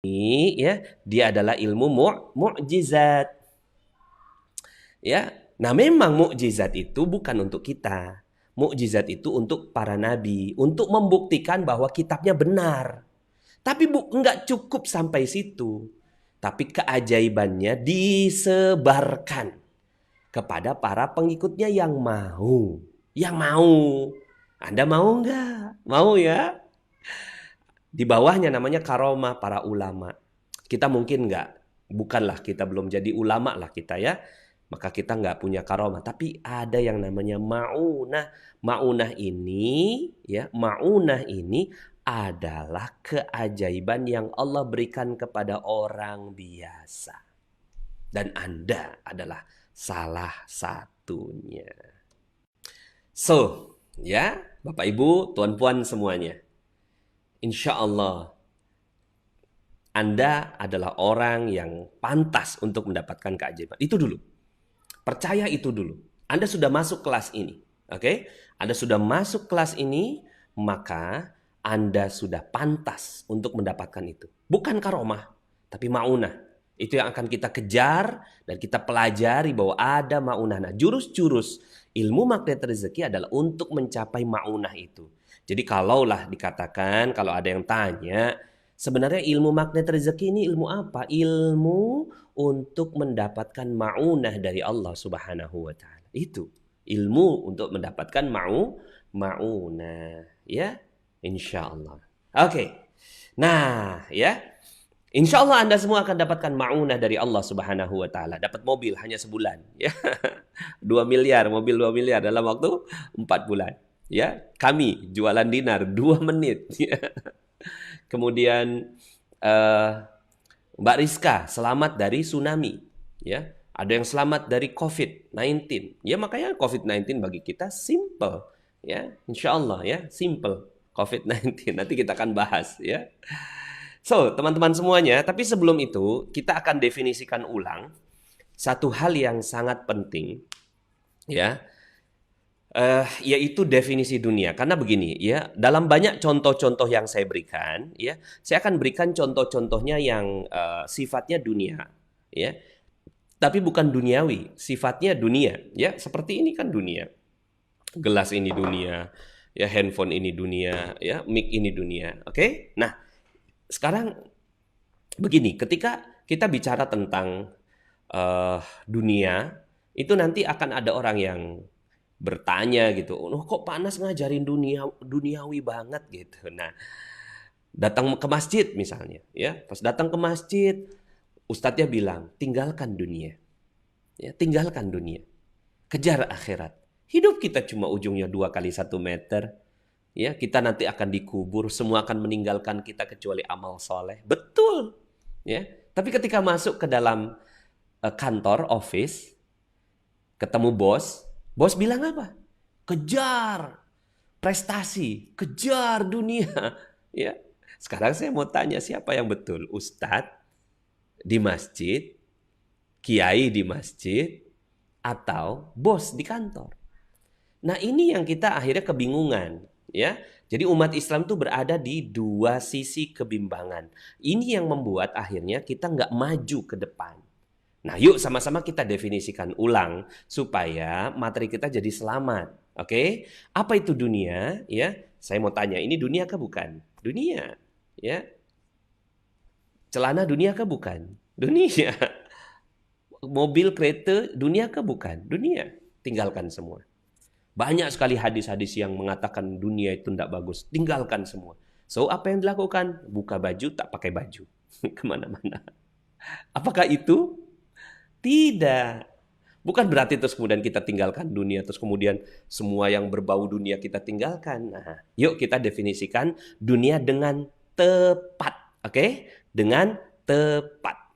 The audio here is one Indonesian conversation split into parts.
ya, dia adalah ilmu mukjizat. Ya. Nah, memang mukjizat itu bukan untuk kita. Mukjizat itu untuk para nabi, untuk membuktikan bahwa kitabnya benar. Tapi enggak cukup sampai situ. Tapi keajaibannya disebarkan kepada para pengikutnya yang mau. Yang mau. Anda mau nggak? Mau ya? Di bawahnya namanya karomah para ulama. Kita mungkin nggak, bukanlah kita belum jadi ulama lah kita ya. Maka kita nggak punya karomah. Tapi ada yang namanya ma'unah. Ma'unah ini, ya, ma'unah ini adalah keajaiban yang Allah berikan kepada orang biasa. Dan Anda adalah salah satunya. So, ya, Bapak Ibu, Tuan Puan semuanya. Insya Allah Anda adalah orang yang pantas untuk mendapatkan keajaiban. Itu dulu. Percaya itu dulu. Anda sudah masuk kelas ini. Oke? Anda sudah masuk kelas ini, maka Anda sudah pantas untuk mendapatkan itu. Bukan karomah, tapi maunah. Itu yang akan kita kejar dan kita pelajari bahwa ada maunah. Nah, jurus-jurus ilmu magnet rezeki adalah untuk mencapai maunah itu. Jadi kalaulah dikatakan, kalau ada yang tanya, sebenarnya ilmu magnet rezeki ini ilmu apa? Ilmu untuk mendapatkan maunah dari Allah Subhanahu wa taala. Itu ilmu untuk mendapatkan maunah, ya. Insya Allah. Oke. Nah, ya. Insya Allah Anda semua akan dapatkan maunah dari Allah Subhanahu wa taala. Dapat mobil hanya sebulan, ya. 2 miliar, mobil 2 miliar dalam waktu 4 bulan. Ya, kami jualan dinar 2 menit. Ya. Kemudian Mbak Rizka selamat dari tsunami. Ya, ada yang selamat dari COVID-19. Ya, makanya COVID-19 bagi kita simple. Ya, insya Allah ya, simple COVID-19. Nanti kita akan bahas ya. So, teman-teman semuanya, tapi sebelum itu kita akan definisikan ulang satu hal yang sangat penting, ya, yaitu definisi dunia. Karena begini, ya, dalam banyak contoh-contoh yang saya berikan, ya, saya akan berikan contoh-contohnya yang sifatnya dunia, ya, tapi bukan duniawi, sifatnya dunia, ya, seperti ini kan dunia, gelas ini dunia, ya, handphone ini dunia, ya, mic ini dunia, oke? Nah, sekarang begini, ketika kita bicara tentang dunia, itu nanti akan ada orang yang bertanya gitu, oh, kok Panas ngajarin duniawi banget gitu. Nah, datang ke masjid misalnya, ya, pas datang ke masjid, ustadznya bilang, tinggalkan dunia, ya, tinggalkan dunia, kejar akhirat. Hidup kita cuma ujungnya 2 kali 1 meter. Ya, kita nanti akan dikubur, semua akan meninggalkan kita kecuali amal soleh. Betul. Ya, tapi ketika masuk ke dalam kantor, office, ketemu bos, bos bilang apa? Kejar prestasi, kejar dunia. Ya, sekarang saya mau tanya siapa yang betul? Ustadz di masjid, kiai di masjid, atau bos di kantor? Nah, ini yang kita akhirnya kebingungan. Ya, jadi umat Islam itu berada di dua sisi kebimbangan. Ini yang membuat akhirnya kita nggak maju ke depan. Nah, yuk sama-sama kita definisikan ulang supaya materi kita jadi selamat. Oke, apa itu dunia? Ya, saya mau tanya, ini dunia kah bukan? Dunia. Ya, celana dunia kah bukan? Dunia. Mobil, kereta, dunia kah bukan? Dunia. Tinggalkan semua. Banyak sekali hadis-hadis yang mengatakan dunia itu tidak bagus. Tinggalkan semua. So, apa yang dilakukan? Buka baju, tak pakai baju. Kemana-mana. Apakah itu? Tidak. Bukan berarti terus kemudian kita tinggalkan dunia. Terus kemudian semua yang berbau dunia kita tinggalkan. Nah, yuk kita definisikan dunia dengan tepat. Oke? Dengan tepat.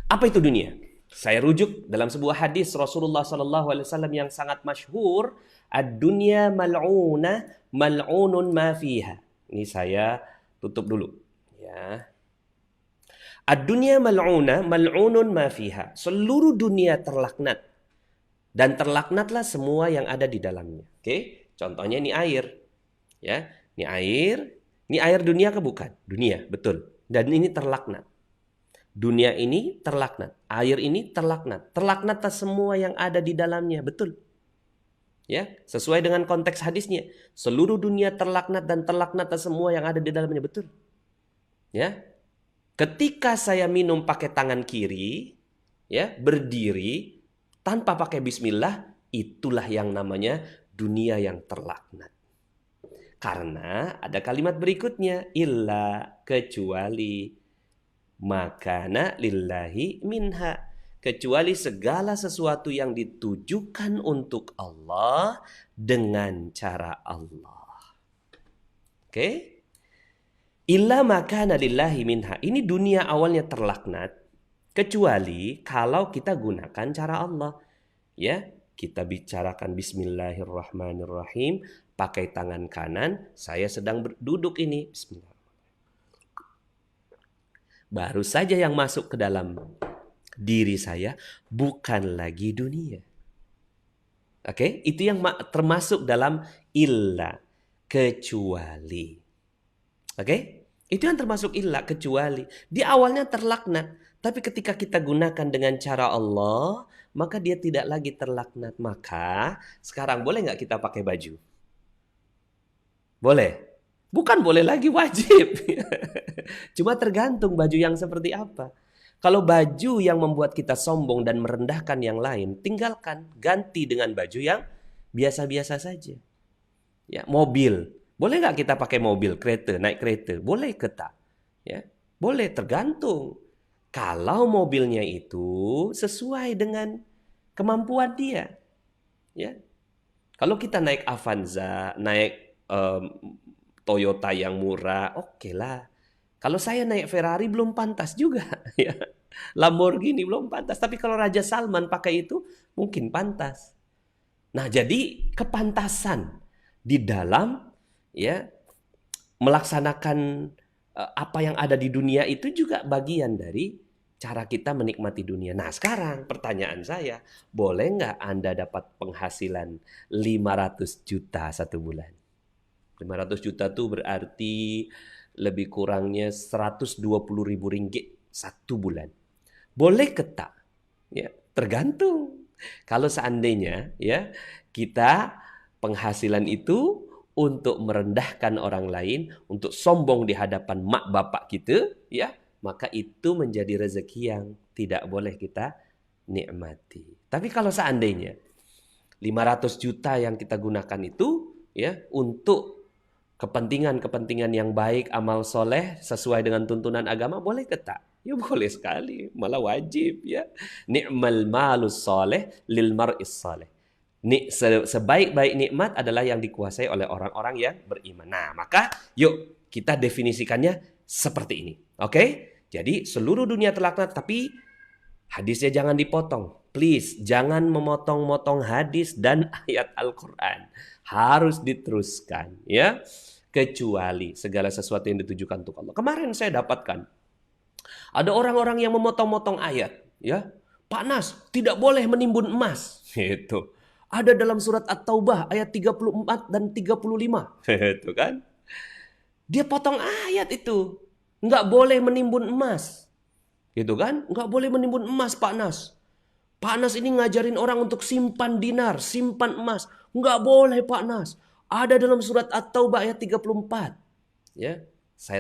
Apa itu dunia? Saya rujuk dalam sebuah hadis Rasulullah SAW yang sangat masyhur, ad-dunya mal'unah, mal'unun ma fiha. Ini saya tutup dulu, ya. Ad-dunya mal'unah, mal'unun ma fiha. Seluruh dunia terlaknat dan terlaknatlah semua yang ada di dalamnya. Oke? Contohnya ini air. Ya, ini air, Ini air dunia ke bukan? Dunia, betul. Dan ini terlaknat. Dunia ini terlaknat. Air ini terlaknat. Terlaknat atas semua yang ada di dalamnya, betul. Ya, sesuai dengan konteks hadisnya. Seluruh dunia terlaknat dan terlaknat atas semua yang ada di dalamnya, betul. Ya. Ketika saya minum pakai tangan kiri, ya, berdiri tanpa pakai bismillah, itulah yang namanya dunia yang terlaknat. Karena ada kalimat berikutnya, illa, kecuali, makana lillahi minha, kecuali segala sesuatu yang ditujukan untuk Allah dengan cara Allah. Oke? Illa makana lillahi minha. Ini dunia awalnya terlaknat, kecuali kalau kita gunakan cara Allah. Ya, kita bicarakan bismillahirrahmanirrahim, pakai tangan kanan, saya sedang duduk ini. Bismillah. Baru saja yang masuk ke dalam diri saya bukan lagi dunia. Oke, itu yang termasuk dalam illa, kecuali. Oke, itu yang termasuk illa, kecuali. Di awalnya terlaknat, tapi ketika kita gunakan dengan cara Allah, maka dia tidak lagi terlaknat. Maka sekarang boleh nggak kita pakai baju? Boleh. Bukan boleh lagi, wajib. Cuma tergantung baju yang seperti apa. Kalau baju yang membuat kita sombong dan merendahkan yang lain, tinggalkan, ganti dengan baju yang biasa-biasa saja. Ya, mobil. Boleh nggak kita pakai mobil, kereta, naik kereta? Boleh ke tak? Ya, boleh, tergantung. Kalau mobilnya itu sesuai dengan kemampuan dia. Ya. Kalau kita naik Avanza, naik Toyota yang murah, oke lah. Kalau saya naik Ferrari belum pantas juga. Ya. Lamborghini belum pantas. Tapi kalau Raja Salman pakai itu, mungkin pantas. Nah, jadi kepantasan di dalam ya melaksanakan apa yang ada di dunia itu juga bagian dari cara kita menikmati dunia. Nah, sekarang pertanyaan saya, boleh nggak Anda dapat penghasilan 500 juta satu bulan? 500 juta itu berarti lebih kurangnya 120.000 ringgit satu bulan. Boleh ke tak? Ya, tergantung. Kalau seandainya ya kita penghasilan itu untuk merendahkan orang lain, untuk sombong di hadapan mak bapak kita, ya, maka itu menjadi rezeki yang tidak boleh kita nikmati. Tapi kalau seandainya 500 juta yang kita gunakan itu ya untuk kepentingan-kepentingan yang baik, amal soleh sesuai dengan tuntunan agama, boleh ke tak? Ya boleh sekali, malah wajib ya. Ni'mal malus soleh lil mar'is soleh. Sebaik-baik nikmat adalah yang dikuasai oleh orang-orang yang beriman. Nah, maka yuk kita definisikannya seperti ini. Oke? Jadi seluruh dunia terlaknat, tapi hadisnya jangan dipotong. Please, jangan memotong-motong hadis dan ayat Al-Quran. Harus diteruskan, ya. Kecuali segala sesuatu yang ditujukan untuk Allah. Kemarin saya dapatkan ada orang-orang yang memotong-motong ayat, ya. Pak Nas, tidak boleh menimbun emas. Gitu. Ada dalam surat At-Taubah ayat 34 dan 35. Itu kan. Dia potong ayat itu. Nggak boleh menimbun emas. Gitu kan. Nggak boleh menimbun emas Pak Nas. Pak Nas ini ngajarin orang untuk simpan dinar, simpan emas. Nggak boleh Pak Nas. Ada dalam surat At-Taubah ayat 34. Ya, saya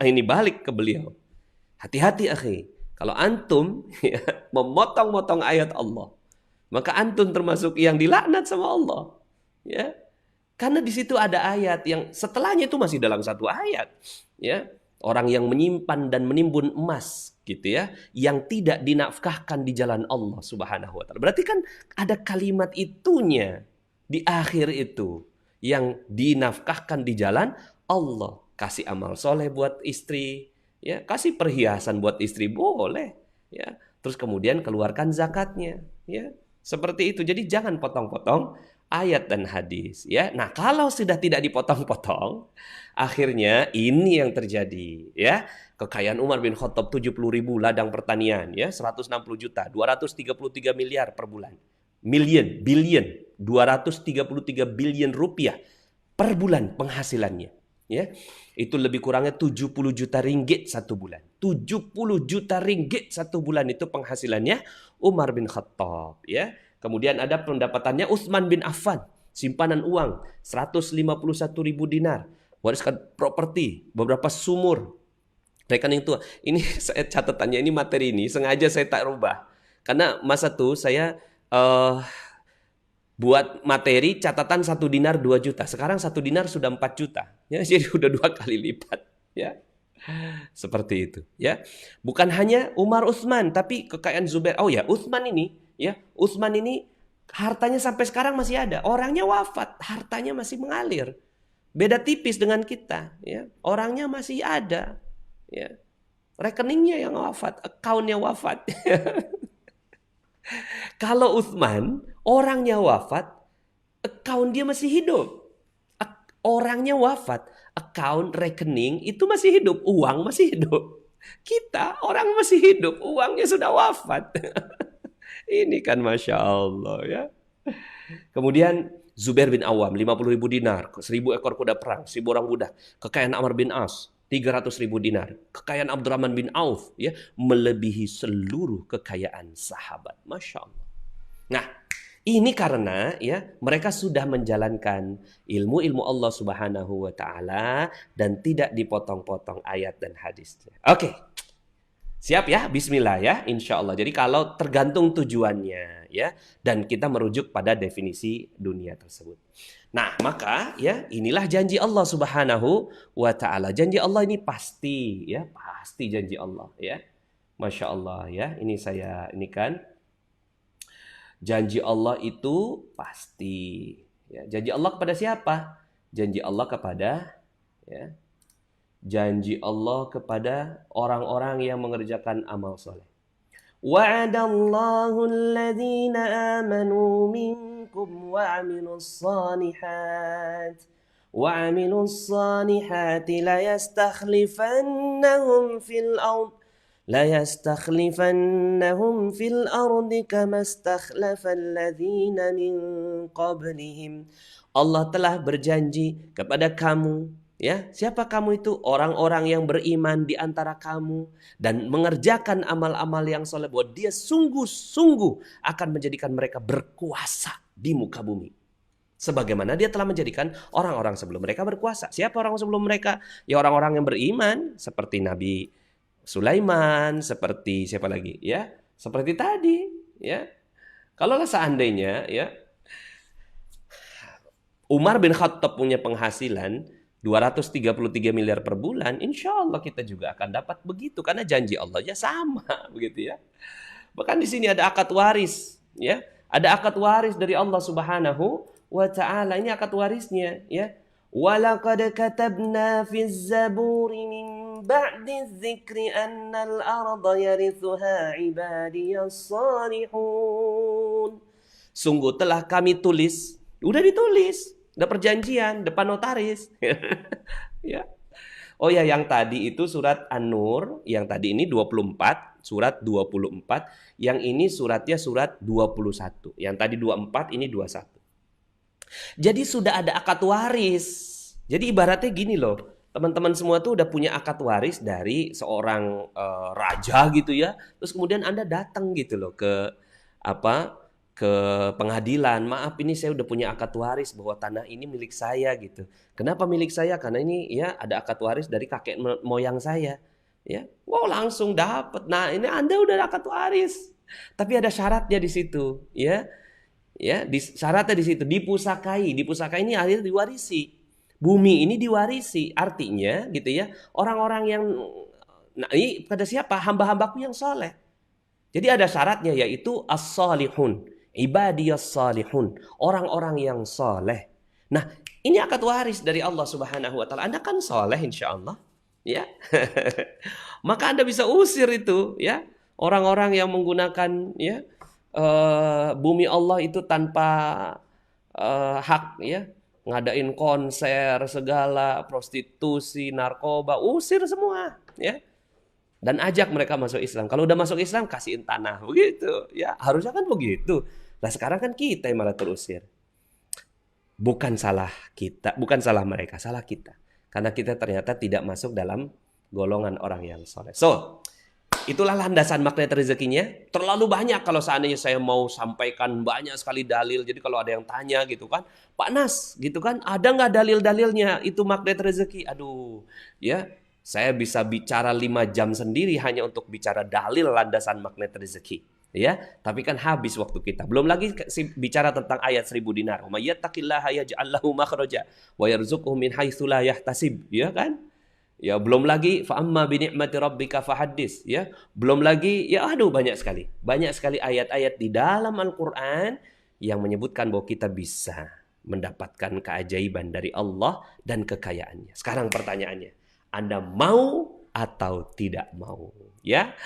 ini balik ke beliau. Hati-hati akhi. Kalau antum ya, memotong-motong ayat Allah, maka antum termasuk yang dilaknat sama Allah. Ya. Karena di situ ada ayat yang setelahnya itu masih dalam satu ayat. Ya. Orang yang menyimpan dan menimbun emas gitu ya, yang tidak dinafkahkan di jalan Allah Subhanahu wa taala. Berarti kan ada kalimat itunya di akhir itu yang dinafkahkan di jalan Allah. Kasih amal soleh buat istri, ya, kasih perhiasan buat istri boleh, ya. Terus kemudian keluarkan zakatnya, ya. Seperti itu. Jadi jangan potong-potong ayat dan hadis, ya. Nah, kalau sudah tidak dipotong-potong, akhirnya ini yang terjadi, ya. Kekayaan Umar bin Khattab 70.000 ladang pertanian, ya, 160 juta, 233 miliar per bulan. Billion, 233 billion rupiah per bulan penghasilannya. ya. Itu lebih kurangnya 70 juta ringgit satu bulan. 70 juta ringgit satu bulan itu penghasilannya Umar bin Khattab, ya. Kemudian ada pendapatannya Utsman bin Affan, simpanan uang 151 ribu dinar, wariskan properti, beberapa sumur, rekening tua. Ini saya catatannya, ini materi ini sengaja saya tak rubah. Karena masa tuh saya buat materi catatan 1 dinar 2 juta. Sekarang 1 dinar sudah 4 juta. Ya, jadi udah 2 kali lipat. Ya, seperti itu. Ya, bukan hanya Umar Utsman, tapi kekayaan Zubair. Oh ya, Utsman ini, ya, Utsman ini hartanya sampai sekarang masih ada. Orangnya wafat, hartanya masih mengalir. Beda tipis dengan kita. Ya, orangnya masih ada. Ya, rekeningnya yang wafat, akunnya wafat. Kalau Utsman, orangnya wafat, account dia masih hidup. Orangnya wafat, account, rekening itu masih hidup, uang masih hidup. Kita, orang masih hidup, uangnya sudah wafat. Ini kan Masya Allah, ya. Kemudian Zubair bin Awam, 50 ribu dinar, 1000 ekor kuda perang, 1000 orang budak. Kekayaan Amr bin As, 300 ribu dinar. Kekayaan Abdurrahman bin Auf, ya, melebihi seluruh kekayaan sahabat. Masya Allah. Nah, ini karena ya mereka sudah menjalankan ilmu-ilmu Allah Subhanahu wa taala dan tidak dipotong-potong ayat dan hadisnya. Oke. Siap ya? Bismillah ya, insya Allah. Jadi kalau tergantung tujuannya ya, dan kita merujuk pada definisi dunia tersebut. Nah, maka ya inilah janji Allah Subhanahu wa taala. Janji Allah ini pasti ya, pasti janji Allah ya. Masya Allah ya. Ini saya ini kan janji Allah itu pasti. Ya, janji Allah kepada siapa? Janji Allah kepada ya, janji Allah kepada orang-orang yang mengerjakan amal soleh. Wa'adallahu alladhina amanu minkum wa'amilus salihati la yastakhlifannahum fil ard لَيَسْتَخْلِفَنَّهُمْ فِي الْأَرْضِ كَمَا اسْتَخْلَفَ الَّذِينَ مِنْ قَبْلِهِمْ. Allah telah berjanji kepada kamu, ya, siapa kamu itu? Orang-orang yang beriman di antara kamu dan mengerjakan amal-amal yang soleh, bahwa dia sungguh-sungguh akan menjadikan mereka berkuasa di muka bumi. Sebagaimana dia telah menjadikan orang-orang sebelum mereka berkuasa. Siapa orang sebelum mereka? Ya orang-orang yang beriman seperti Nabi Sulaiman, seperti siapa lagi ya? Seperti tadi ya. Kalaulah seandainya ya Umar bin Khattab punya penghasilan 233 miliar per bulan, insya Allah kita juga akan dapat begitu karena janji Allah ya sama begitu ya. Bahkan di sini ada akad waris ya. Ada akad waris dari Allah Subhanahu wa taala. Ini akad warisnya ya. وَلَقَدْ كَتَبْنَا فِي الزَّبُورِ مِنْ بَعْدِ الذِّكْرِ أَنَّ الْأَرْضَ يَرِثُهَا عِبَادِيَ الصَّالِحُونَ. Sungguh telah kami tulis, udah ditulis, udah perjanjian depan notaris. Ya. Oh ya, yang tadi itu surat An-Nur, yang tadi ini 24, surat 24, yang ini suratnya surat 21. Yang tadi 24, ini 21. Jadi sudah ada akad waris. Jadi ibaratnya gini loh, teman-teman semua tuh udah punya akad waris dari seorang raja gitu ya. Terus kemudian Anda datang gitu loh ke ke pengadilan. Maaf, ini saya udah punya akad waris bahwa tanah ini milik saya gitu. Kenapa milik saya? Karena ini ya ada akad waris dari kakek moyang saya. Ya, wow, langsung dapat. Nah, ini Anda udah ada akad waris. Tapi ada syaratnya di situ, ya. Ya, syaratnya di situ dipusakai. Dipusakai ini akhirnya diwarisi. Bumi ini diwarisi, artinya gitu ya. Orang-orang yang ini pada siapa? Hamba-hambaku yang soleh. Jadi ada syaratnya yaitu as-salihun, ibadiyas salihun, orang-orang yang soleh. Nah, ini akad waris dari Allah Subhanahu wa taala. Anda kan soleh insyaallah, ya. Maka Anda bisa usir itu, ya. Orang-orang yang menggunakan ya bumi Allah itu tanpa hak ya, ngadain konser segala, prostitusi, narkoba, usir semua ya, dan ajak mereka masuk Islam. Kalau udah masuk Islam kasihin tanah begitu ya, harusnya kan begitu. Nah sekarang kan kita yang malah terusir. Bukan salah kita, bukan salah mereka, salah kita. Karena kita ternyata tidak masuk dalam golongan orang yang soleh. So, itulah landasan magnet rezekinya. Terlalu banyak kalau seandainya saya mau sampaikan banyak sekali dalil. Jadi kalau ada yang tanya gitu kan, Pak Nas gitu kan, ada nggak dalil-dalilnya itu magnet rezeki? Aduh, ya saya bisa bicara 5 jam sendiri hanya untuk bicara dalil landasan magnet rezeki. Ya, tapi kan habis waktu kita. Belum lagi bicara tentang ayat 1000 dinar. Wa may yattaqillaha yaj'al lahu makhraja wa yarzuqhu min haitsu la yahtasib, ya kan? Ya, belum lagi fa amma bi ni'mati rabbika fahaddits, ya. Belum lagi ya aduh banyak sekali. Banyak sekali ayat-ayat di dalam Al-Qur'an yang menyebutkan bahwa kita bisa mendapatkan keajaiban dari Allah dan kekayaannya. Sekarang pertanyaannya, Anda mau atau tidak mau? Ya.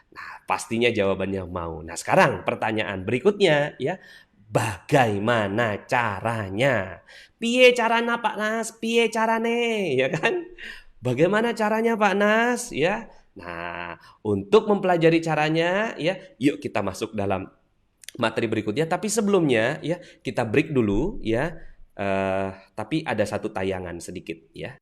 Nah, pastinya jawabannya mau. Nah, sekarang pertanyaan berikutnya ya, bagaimana caranya? Piye caranya Pak Nas? Piye carane? Ya kan? Bagaimana caranya Pak Nas? Ya. Nah, untuk mempelajari caranya ya, yuk kita masuk dalam materi berikutnya. Tapi sebelumnya ya, kita break dulu ya. Tapi ada satu tayangan sedikit ya.